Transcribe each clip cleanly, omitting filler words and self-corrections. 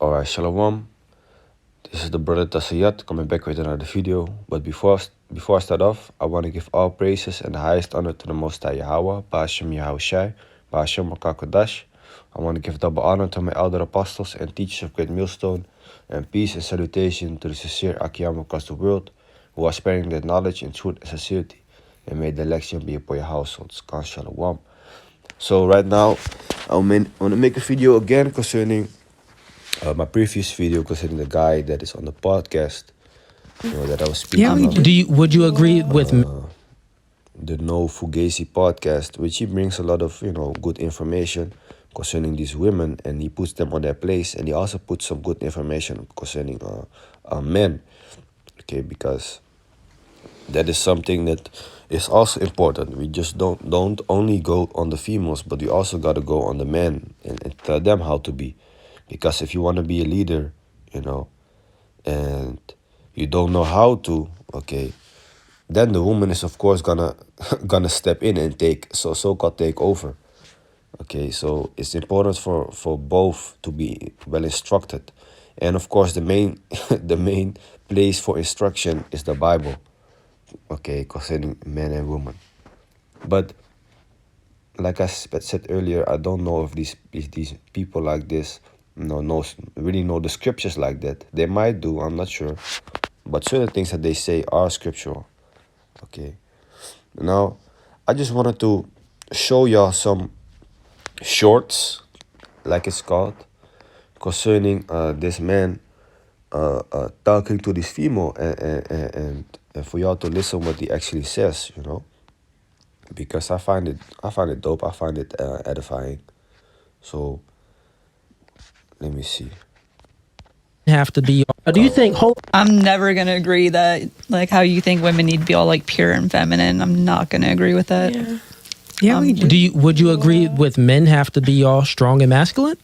Alright, Shalom. This is the brother Tasayat coming back with another video. But before I start off, I want to give all praises and the highest honor to the Most High Yahweh, Ba'ashem Yahushai, Ba'ashem Rakakodash. I want to give double honor to my elder apostles and teachers of Great Millstone, and peace and salutation to the sincere Akiyam across the world, who are sparing their knowledge and truth and sincerity, and may the election be upon your households. Khan Shalom. So right now, I want to make a video again concerning my previous video concerning the guy that is on the podcast, that I was speaking of. Would you agree with The No Fugazi podcast, which he brings a lot of, good information concerning these women, and he puts them on their place, and he also puts some good information concerning men, okay, because that is something that is also important. We just don't only go on the females, but we also got to go on the men and tell them how to be. Because if you want to be a leader, and you don't know how to, okay, then the woman is of course gonna step in and so-called take over. Okay, so it's important for both to be well instructed. And of course the main the main place for instruction is the Bible, okay, concerning men and women. But like I said earlier, I don't know if these people like this really know the scriptures like that. They might do, I'm not sure, but certain things that they say are scriptural. Okay, now I just wanted to show y'all some shorts, like it's called, concerning this man talking to this female, and for y'all to listen what he actually says, because I find it dope. I find it edifying. So let me see. have to be? Do you think I'm never gonna agree that like how you think women need to be all like pure and feminine. I'm not gonna agree with that. Yeah, we do. Would you agree with men have to be all strong and masculine?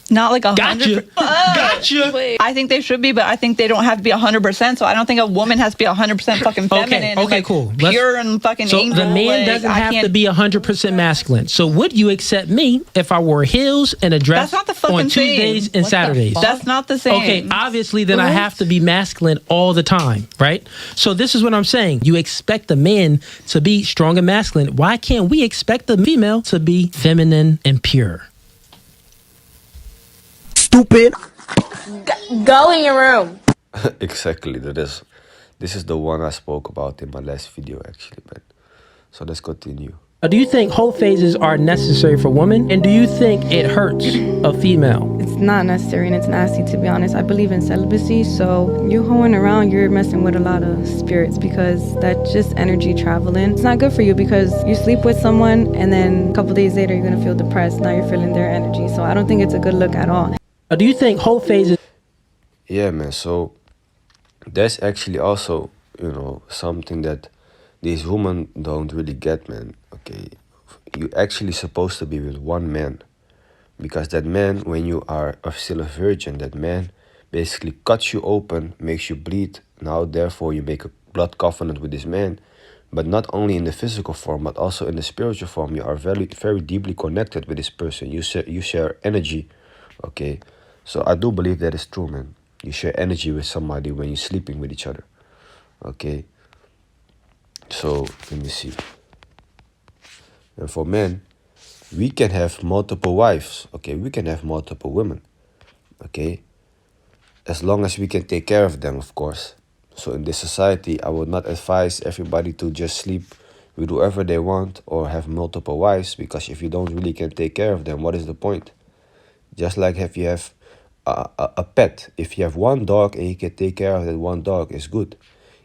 Not like 100%. Gotcha. I think they should be, but I think they don't have to be 100%. So I don't think a woman has to be 100% fucking feminine. Okay, and, cool. Pure and fucking so angel. the man doesn't have to be 100% masculine. So would you accept me if I wore heels and a dress That's not the fucking on Tuesdays same. and What the Saturdays? fuck? That's not the same. Okay, obviously then I have to be masculine all the time, right? So this is what I'm saying. You expect the man to be strong and masculine. Why can't we expect the female to be feminine and pure? Stupid. Go in your room. Exactly. This is the one I spoke about in my last video, actually. But so let's continue. Do you think whole phases are necessary for women? And do you think it hurts a female? It's not necessary and it's nasty, to be honest. I believe in celibacy, so you hoeing around, you're messing with a lot of spirits because that's just energy traveling. It's not good for you because you sleep with someone and then a couple days later you're gonna feel depressed. Now you're feeling their energy, so I don't think it's a good look at all. Do you think whole phases? Yeah, man. So there's actually also, something that these women don't really get, man. Okay, you actually supposed to be with one man, because that man, when you are still a virgin, that man basically cuts you open, makes you bleed. Now, therefore, you make a blood covenant with this man, but not only in the physical form, but also in the spiritual form. You are very, very deeply connected with this person. You share energy. Okay, so I do believe that is true, man. You share energy with somebody when you're sleeping with each other. Okay, so let me see. And for men, we can have multiple wives. Okay, we can have multiple women. Okay, as long as we can take care of them, of course. So in this society, I would not advise everybody to just sleep with whoever they want or have multiple wives, because if you don't really can take care of them, what is the point? Just like if you have a pet, if you have one dog and you can take care of that one dog, is good.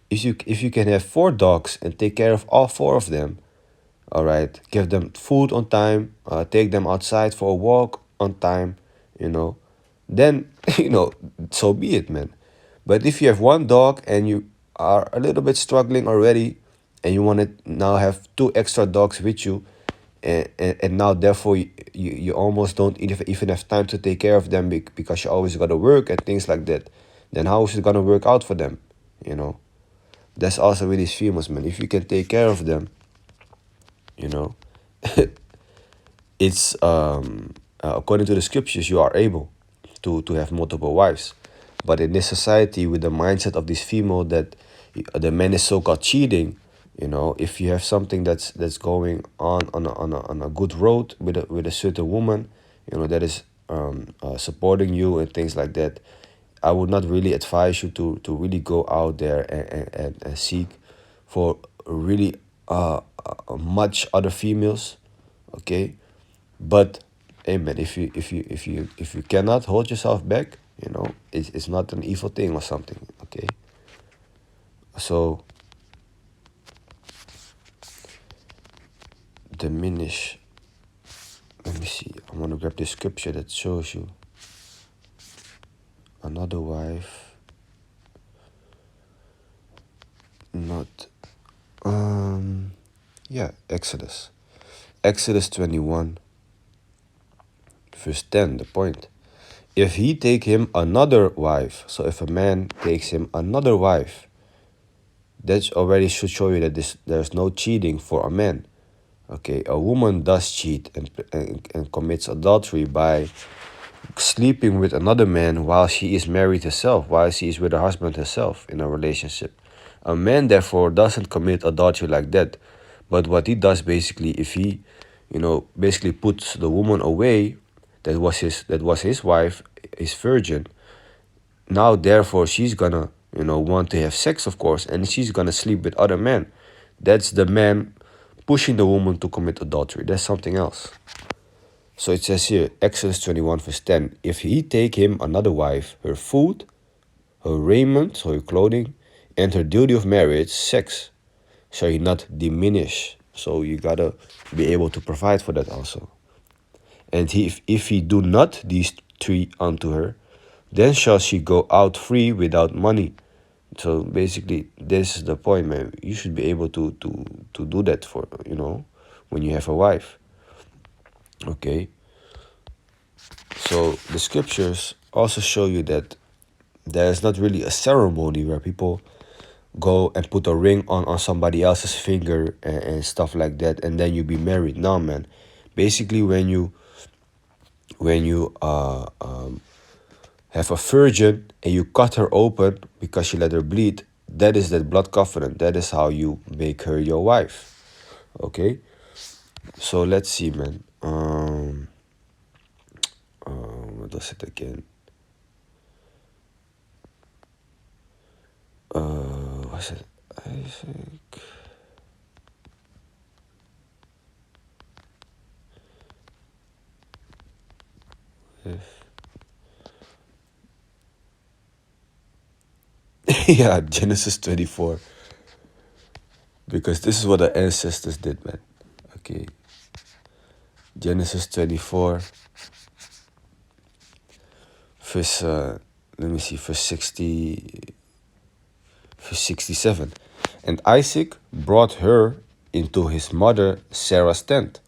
If you can have 4 dogs and take care of all 4 of them, all right, give them food on time, take them outside for a walk on time, then so be it, man. But if you have one dog and you are a little bit struggling already, and you want to now have 2 extra dogs with you, and now therefore you almost don't even have time to take care of them because you always got to work and things like that, then how is it going to work out for them? That's also with these females, man. If you can take care of them, it's according to the scriptures, you are able. to have multiple wives. But in this society, with the mindset of this female that the man is so-called cheating, if you have something that's going on a good road with a certain woman, that is supporting you and things like that, I would not really advise you to really go out there and seek for really much other females, okay? But amen. If you cannot hold yourself back, it's not an evil thing or something, okay? So diminish. Let me see. I want to grab the scripture that shows you another wife. Not. Yeah, Exodus 21, verse 10. The point. If he take him another wife, so if a man takes him another wife, that already should show you that there's no cheating for a man. Okay, a woman does cheat and commits adultery by sleeping with another man while she is married herself, while she is with her husband herself in a relationship. A man, therefore, doesn't commit adultery like that. But what he does basically, if he, basically puts the woman away that was his wife, his virgin, now therefore she's gonna, want to have sex, of course, and she's gonna sleep with other men. That's the man pushing the woman to commit adultery. That's something else. So it says here, Exodus 21, verse 10, if he take him another wife, her food, her raiment, so her clothing, and her duty of marriage, sex, shall he not diminish. So you gotta be able to provide for that also. And if he do not these three unto her, then shall she go out free without money. So basically, this is the point, man. You should be able to do that for, when you have a wife. Okay. So the scriptures also show you that there is not really a ceremony where people go and put a ring on somebody else's finger and stuff like that, and then you be married. No, man. Basically, when you have a virgin and you cut her open because you let her bleed, that is that blood covenant. That is how you make her your wife. Okay? So let's see, man. What was it again? Was it Isaac? Yeah, Genesis 24. Because this is what the ancestors did, man. Okay. Genesis 24. Verse, verse 67. And Isaac brought her into his mother Sarah's tent,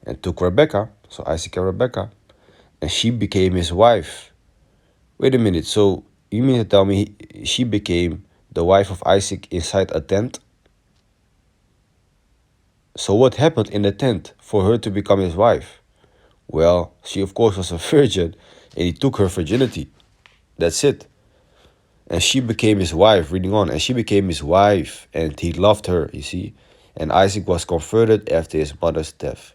and took Rebekah, so Isaac and Rebekah, and she became his wife. Wait a minute, so you mean to tell me she became the wife of Isaac inside a tent? So what happened in the tent for her to become his wife? Well, she of course was a virgin, and he took her virginity. That's it. And she became his wife, reading on, and she became his wife, and he loved her, you see. And Isaac was converted after his mother's death.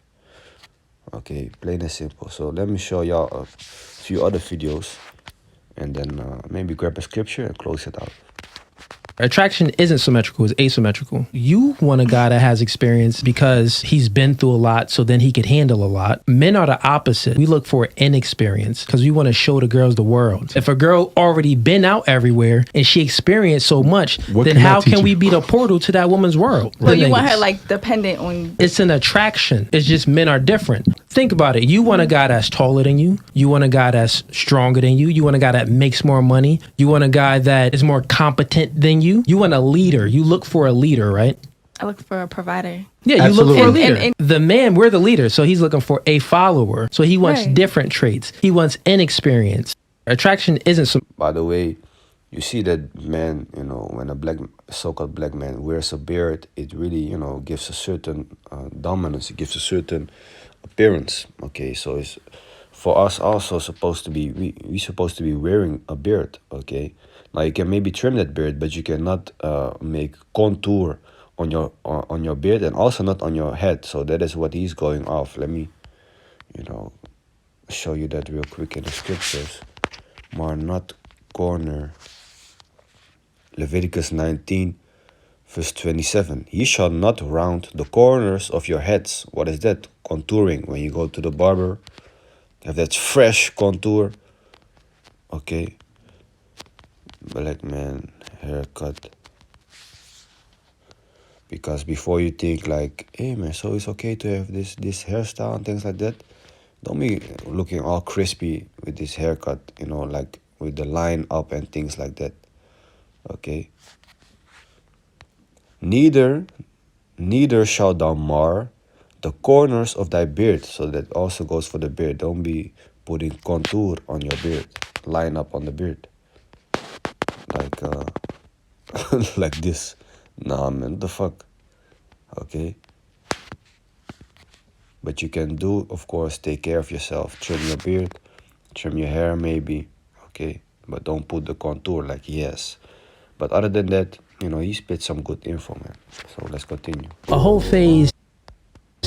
Okay, plain and simple. So let me show y'all a few other videos, and then maybe grab a scripture and close it out. Attraction isn't symmetrical, it's asymmetrical. You want a guy that has experience because he's been through a lot, so then he could handle a lot. Men are the opposite. We look for inexperience because we want to show the girls the world. If a girl already been out everywhere and she experienced so much, then how can we be the portal to that woman's world? So you want her like dependent on... It's an attraction. It's just men are different. Think about it. You want a guy that's taller than you. You want a guy that's stronger than you. You want a guy that makes more money. You want a guy that is more competent than you. You want a leader. You look for a leader, right? I look for a provider. Yeah, you look for a leader. The man, we're the leader, so he's looking for a follower. So he wants different traits. He wants inexperience. Attraction isn't some... By the way, you see that man, when a so-called black man wears a beard, it really, gives a certain dominance. It gives a certain appearance. Okay, so it's for us also supposed to be we supposed to be wearing a beard, okay? Now you can maybe trim that beard, but you cannot make contour on your beard, and also not on your head. So that is what he's going off. Let me, show you that real quick in the scriptures. Maar not corner. Leviticus 19, verse 27. Ye shall not round the corners of your heads. What is that? Contouring. When you go to the barber, have that fresh contour. Okay. Black man haircut. Because before you think like, hey man, so it's okay to have this hairstyle and things like that, don't be looking all crispy with this haircut, like with the line up and things like that. Okay. Neither shalt thou mar the corners of thy beard. So that also goes for the beard. Don't be putting contour on your beard, line up on the beard, like like this. Nah, man, what the fuck? Okay. But you can do, of course, take care of yourself. Trim your beard, trim your hair maybe, okay? But don't put the contour like he has. But other than that, he spit some good info, man. So let's continue. A whole phase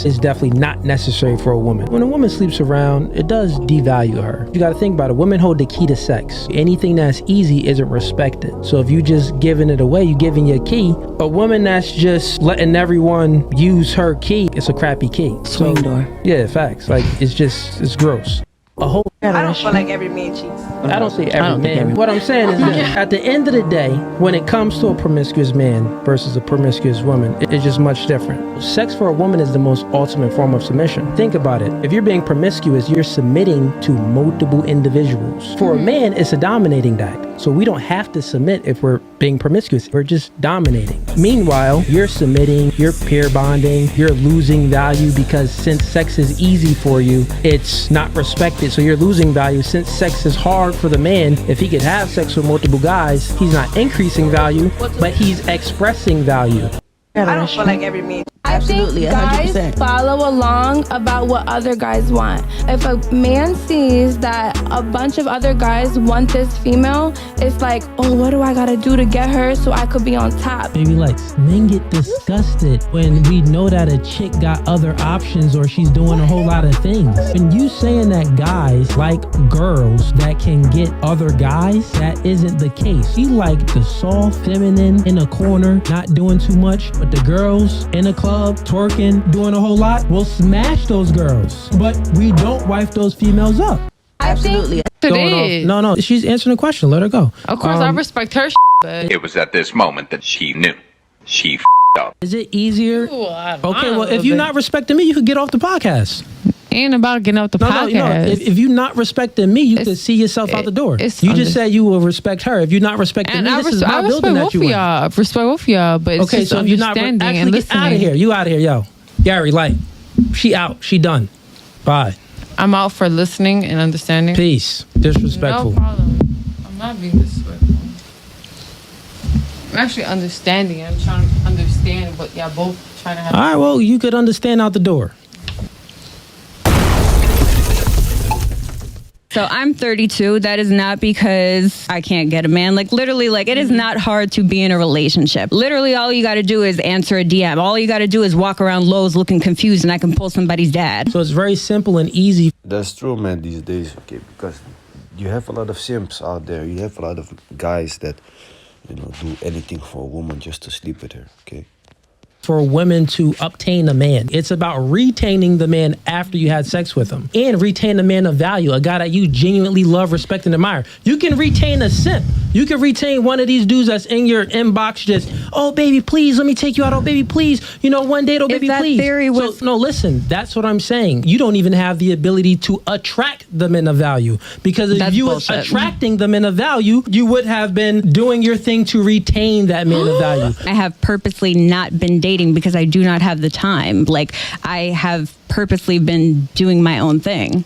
is definitely not necessary for a woman. When a woman sleeps around, it does devalue her. You got to think about it. Women hold the key to sex. Anything that's easy isn't respected. So if you just giving it away, you giving your key. A woman that's just letting everyone use her key, it's a crappy key. Swing door. Yeah, facts. Like it's gross. A whole. I don't feel like every man cheats. I don't say every man. What I'm saying is that at the end of the day, when it comes to a promiscuous man versus a promiscuous woman, it's just much different. Sex for a woman is the most ultimate form of submission. Think about it. If you're being promiscuous, you're submitting to multiple individuals. For a man, it's a dominating act. So we don't have to submit if we're being promiscuous. We're just dominating. Meanwhile, you're submitting, you're peer bonding, you're losing value because since sex is easy for you, it's not respected. So you're losing value. Since sex is hard for the man, if he could have sex with multiple guys, he's not increasing value, but he's expressing value. I don't feel like every man. Absolutely, I think 100%. guys follow along about what other guys want. If a man sees that a bunch of other guys want this female, it's like, oh, what do I gotta do to get her so I could be on top? Baby likes. Men get disgusted when we know that a chick got other options or she's doing a whole lot of things. When you saying that guys like girls that can get other guys, that isn't the case. You like the soft feminine in a corner, not doing too much, but the girls in a club twerking, doing a whole lot, we'll smash those girls. But we don't wife those females up. Absolutely. It is. No, she's answering the question. Let her go. Of course, I respect her, but It was at this moment that she knew. She f***ed up. Is it easier? Ooh, I don't Okay, know well, a if you're little not respecting me, you could get off the podcast. ain't about getting out the podcast. If you're not respecting me, you could see yourself out the door. You just said you will respect her. If you're not respecting And me, I this is my respect building that both you of in. y'all. I respect both of y'all, but it's Okay, just so if you're not understanding and actually get listening. out of here. You out of here, yo. Gary, Light. She out. She done. Bye. I'm out for listening and understanding. Peace. Disrespectful. No problem. I'm not being disrespectful. I'm actually understanding. I'm trying to understand what y'all both trying to have. All right, well, you could understand out the door. So I'm 32. That is not because I can't get a man. Like literally, like it is not hard to be in a relationship. Literally, all you got to do is answer a DM. All you got to do is walk around Lowe's looking confused, and I can pull somebody's dad. So it's very simple and easy. That's true, man, these days, okay, because you have a lot of simps out there. You have a lot of guys that, do anything for a woman just to sleep with her, okay? For women to obtain a man. It's about retaining the man after you had sex with him and retain a man of value, a guy that you genuinely love, respect, and admire. You can retain a simp. You can retain one of these dudes that's in your inbox just, oh, baby, please, let me take you out. Oh, baby, please. One date, oh, baby, that please. theory was- So, no, listen, that's what I'm saying. You don't even have the ability to attract the men of value because if That's you were bullshit. attracting the men of value, you would have been doing your thing to retain that man of value. I have purposely not been dating because I do not have the time. Like I have purposely been doing my own thing.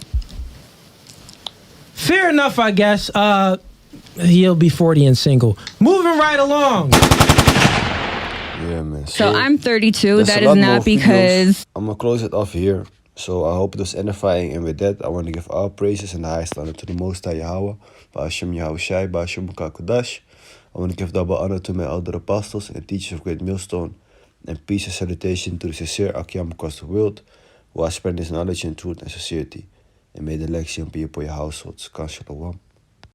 Fair enough, I guess. He'll be 40 and single. Moving right along. Yeah, man. So I'm 32. there's That a lot is more not because videos. I'm gonna close it off here. So I hope it was edifying, and with that, I want to give all praises and the highest honor to the Most High Yahweh, Ba'ashem Yahushai, Ba'ashem Kakodash. I want to give double honor to my elder apostles and teachers of Great Millstone, and peace and salutation to the sincere Akyam across the world, who are spreading this knowledge and truth and sincerity. And may the Lexion be upon your households. Shalom.